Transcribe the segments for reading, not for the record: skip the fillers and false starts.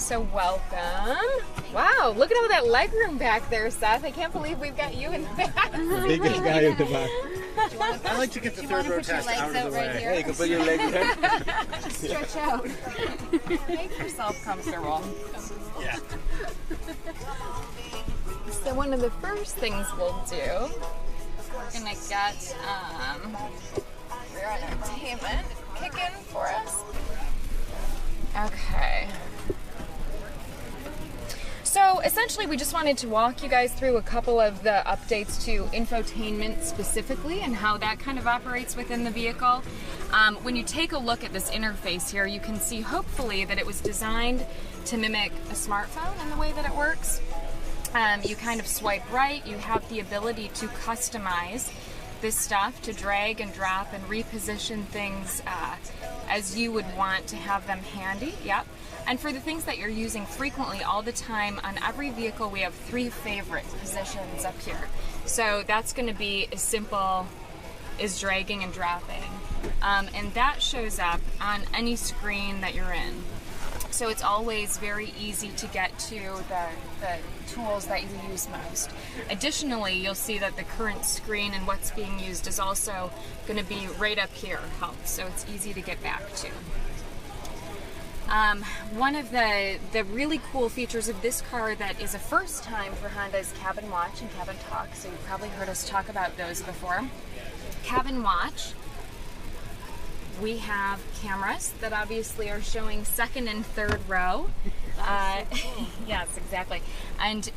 So welcome. Wow, look at all that legroom back there, Seth. I can't believe we've got you in the back. The biggest guy in the back. I like to get the third row test out of the way. Hey, you can put your legs here. Stretch out. Make yourself comfortable. Yeah. So one of the first things we'll do, we're gonna get rear entertainment kick in for us. Okay. So essentially we just wanted to walk you guys through a couple of the updates to infotainment specifically and how that kind of operates within the vehicle. When you take a look at this interface here, you can see hopefully that it was designed to mimic a smartphone in the way that it works. You kind of swipe right, you have the ability to customize this stuff to drag and drop and reposition things as you would want to have them handy. Yep. And for the things that you're using frequently all the time, on every vehicle we have 3 favorite positions up here. So that's going to be as simple as dragging and dropping. And that shows up on any screen that you're in. So it's always very easy to get to the tools that you use most. Additionally, you'll see that the current screen and what's being used is also going to be right up here, help, so it's easy to get back to. One of the really cool features of this car that is a first time for Honda is Cabin Watch and Cabin Talk, so you've probably heard us talk about those before. Cabin Watch, we have cameras that obviously are showing second and third row. Yes, exactly. And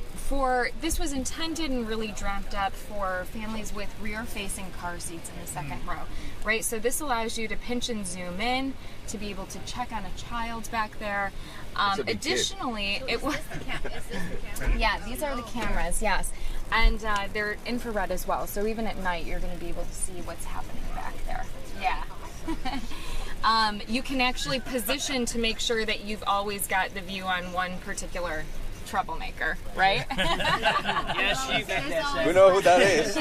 this was intended and really dreamt up for families with rear-facing car seats in the second row, right? So this allows you to pinch and zoom in to be able to check on a child back there. Additionally, it was. Yeah, these are the cameras. Yes, and they're infrared as well. So even at night, you're going to be able to see what's happening back there. Yeah. You can actually position to make sure that you've always got the view on one particular troublemaker, right? Yes, you got that. We know who that is.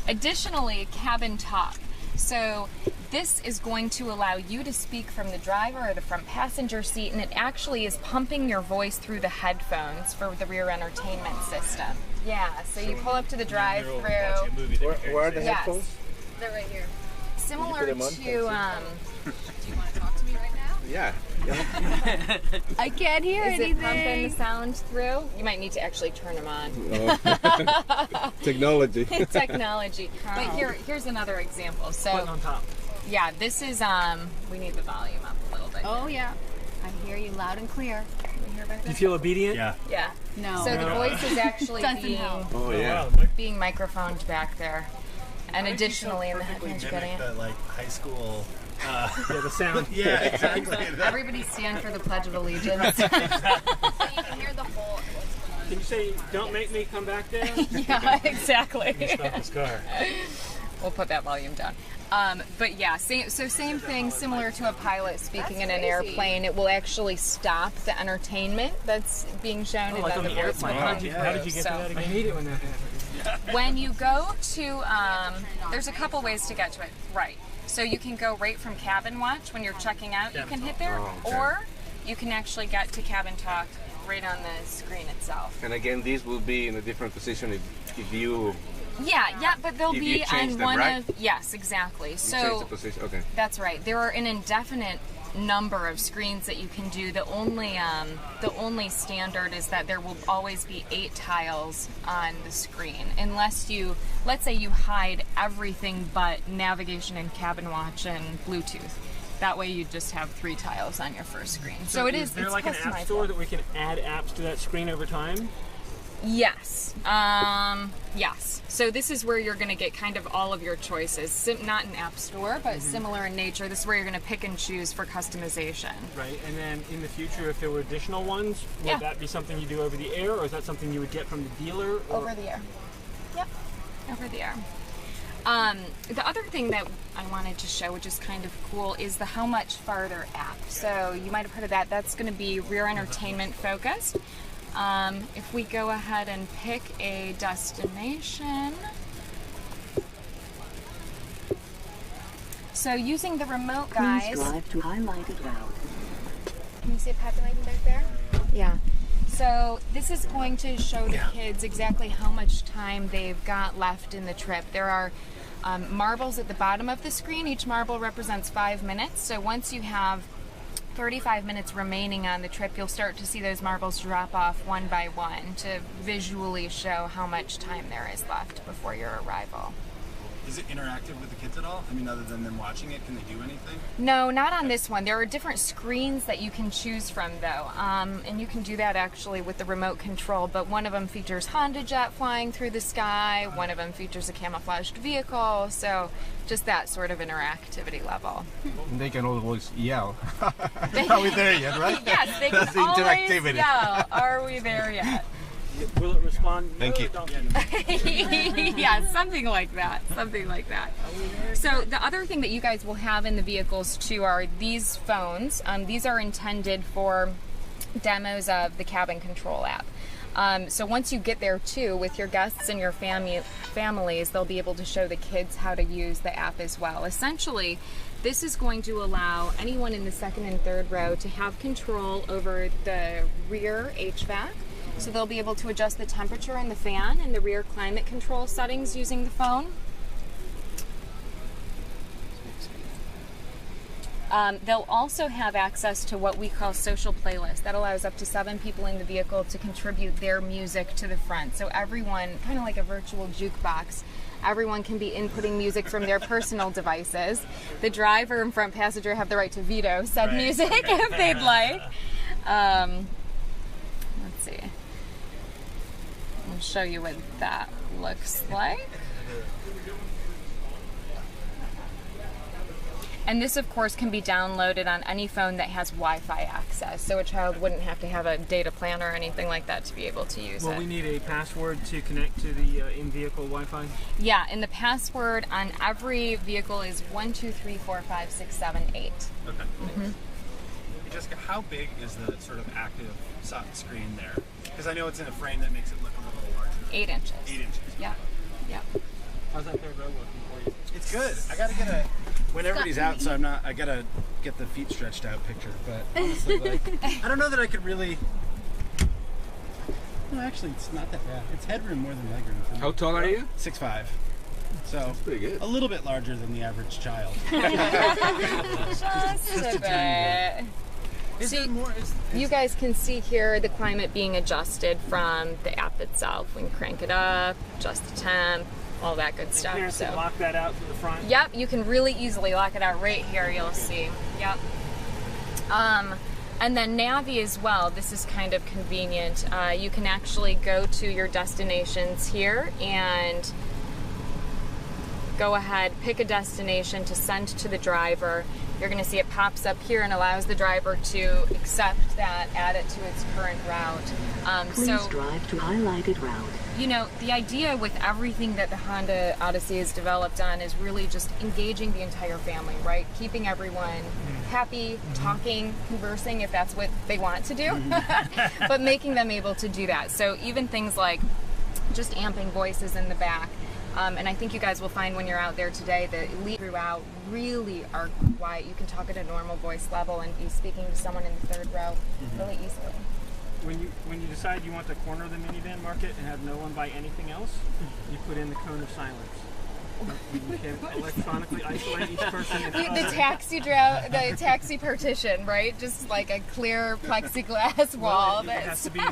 Additionally, Cabin Talk. So this is going to allow you to speak from the driver or the front passenger seat, and it actually is pumping your voice through the headphones for the rear entertainment system. Yeah, so you pull up to the drive-through. Where are the Yes. headphones? They're right here. Similar them on? to, Do you want to talk to me right now? Yeah. I can't hear is anything. it pumping the sound through? You might need to actually turn them on. Oh. Technology. Technology. But here's another example. So on top. yeah, this is we need the volume up a little bit. Oh yeah, I hear you loud and clear. Can we hear back Do you there? feel obedient? Yeah. Yeah. No. So the voice is actually Doesn't being help. Oh, yeah. being microphoned back there. And additionally in the headphones you're getting it. The, like, high school. Yeah, the sound. Yeah, exactly. Everybody stand for the Pledge of Allegiance. So you can hear the whole. Can you say, "Don't make me come back there"? Yeah, exactly. Stop this car. We'll put that volume down. But yeah, same thing, similar to a pilot speaking in an airplane. It will actually stop the entertainment that's being shown, and like then on the the voice will airplane. come How did you through. get to that again? I hate it when that happens. When you go to, there's a couple ways to get to it. Right. So you can go right from Cabin Watch when you're checking out. You can hit there, or you can actually get to Cabin Talk right on the screen itself. And again, these will be in a different position if you Yeah, but they'll If be you change on them, one right? of. Yes, exactly. change So the position. Okay. that's right. There are an indefinite number of screens that you can do. The only standard is that there will always be 8 tiles on the screen, unless let's say you hide everything but navigation and Cabin Watch and Bluetooth. That way you just have 3 tiles on your first screen. So it is. Is there it's like an app store customizable. that we can add apps to that screen over time? Yes. Yes. So this is where you're going to get kind of all of your choices. Not an app store, but similar in nature. This is where you're going to pick and choose for customization. Right, and then in the future, if there were additional ones, would Yeah. that be something you do over the air, or is that something you would get from the dealer? Or? Over the air. Yep. Over the air. The other thing that I wanted to show, which is kind of cool, is the How Much Farther app. So you might have heard of that. That's going to be rear entertainment focused. If we go ahead and pick a destination. So using the remote, guys. Please drive to highlighted route. Can you see it populating back there? Yeah. So this is going to show the kids exactly how much time they've got left in the trip. There are marbles at the bottom of the screen. Each marble represents 5 minutes. So once you have 35 minutes remaining on the trip, you'll start to see those marbles drop off one by one to visually show how much time there is left before your arrival. Is it interactive with the kids at all? I mean, other than them watching it, can they do anything? No, not on this one. There are different screens that you can choose from, though, and you can do that actually with the remote control, but one of them features Honda Jet flying through the sky, one of them features a camouflaged vehicle, so just that sort of interactivity level. They can always yell. Are we there yet, right? Yes, they can That's the always interactivity. yell, are we there yet? Will it respond? Thank you. Yeah, something like that. Something like that. So the other thing that you guys will have in the vehicles too are these phones. These are intended for demos of the cabin control app. So once you get there too, with your guests and your families, they'll be able to show the kids how to use the app as well. Essentially, this is going to allow anyone in the second and third row to have control over the rear HVAC. So they'll be able to adjust the temperature in the fan and the rear climate control settings using the phone. They'll also have access to what we call social playlists. That allows up to 7 people in the vehicle to contribute their music to the front. So everyone, kind of like a virtual jukebox, everyone can be inputting music from their personal devices. The driver and front passenger have the right to veto said music if they'd like. Let's see. I'll show you what that looks like. And this, of course, can be downloaded on any phone that has Wi-Fi access, so a child wouldn't have to have a data plan or anything like that to be able to use it. Will we need a password to connect to the in-vehicle Wi-Fi? Yeah, and the password on every vehicle is 1234567 Okay. Jessica, how big is the sort of active screen there? Because I know it's in a frame that makes it look a little larger. 8 inches. 8 inches. Yeah, yeah. How's that third row working for you? It's good. I gotta get a when everybody's out, so I gotta get the feet stretched out picture. But honestly, like, I don't know that I could really. No, actually, it's not that bad. It's headroom more than legroom for me. How tall are you? 6'5". So Pretty good. a little bit larger than the average child. Just a bit. Is there more? You guys can see here the climate being adjusted from the app itself. We can crank it up, adjust the temp, all that good stuff. Parents can lock that out to the front. Yep, you can really easily lock it out right here, you'll see. Yep. And then Navi as well, this is kind of convenient. You can actually go to your destinations here and go ahead, pick a destination to send to the driver. You're going to see it pops up here and allows the driver to accept that, add it to its current route. Please drive to highlighted route. You know, the idea with everything that the Honda Odyssey is developed on is really just engaging the entire family, right? Keeping everyone happy, talking, conversing if that's what they want to do, but making them able to do that. So even things like just amping voices in the back. And I think you guys will find when you're out there today that throughout really are quiet. You can talk at a normal voice level and be speaking to someone in the third row really easily. When you decide you want to corner the minivan market and have no one buy anything else, you put in the cone of silence. You can electronically isolate each person. The taxi partition, right? Just like a clear plexiglass wall. It has to be,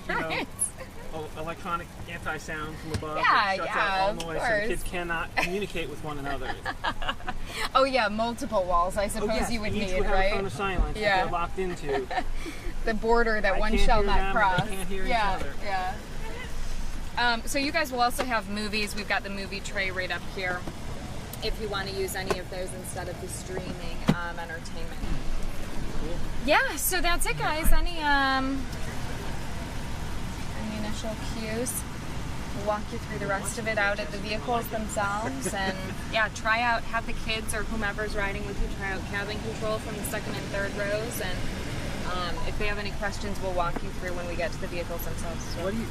electronic anti-sound from above. Yeah, that shuts yeah, out all of noise, course. so the kids cannot communicate with one another. Oh yeah, multiple walls. I suppose you would each need, would have right? a cone of silence that Yeah. they're locked into. The border that I one can't shall hear not them, cross. they can't hear each Yeah, other. yeah. So you guys will also have movies. We've got the movie tray right up here if you want to use any of those instead of the streaming entertainment. Yeah, so that's it, guys. Any initial cues? We'll walk you through the rest of it out at the vehicles themselves, and yeah, try out, have the kids or whomever's riding with you try out cabin control from the second and third rows, and if they have any questions, we'll walk you through when we get to the vehicles themselves. What do you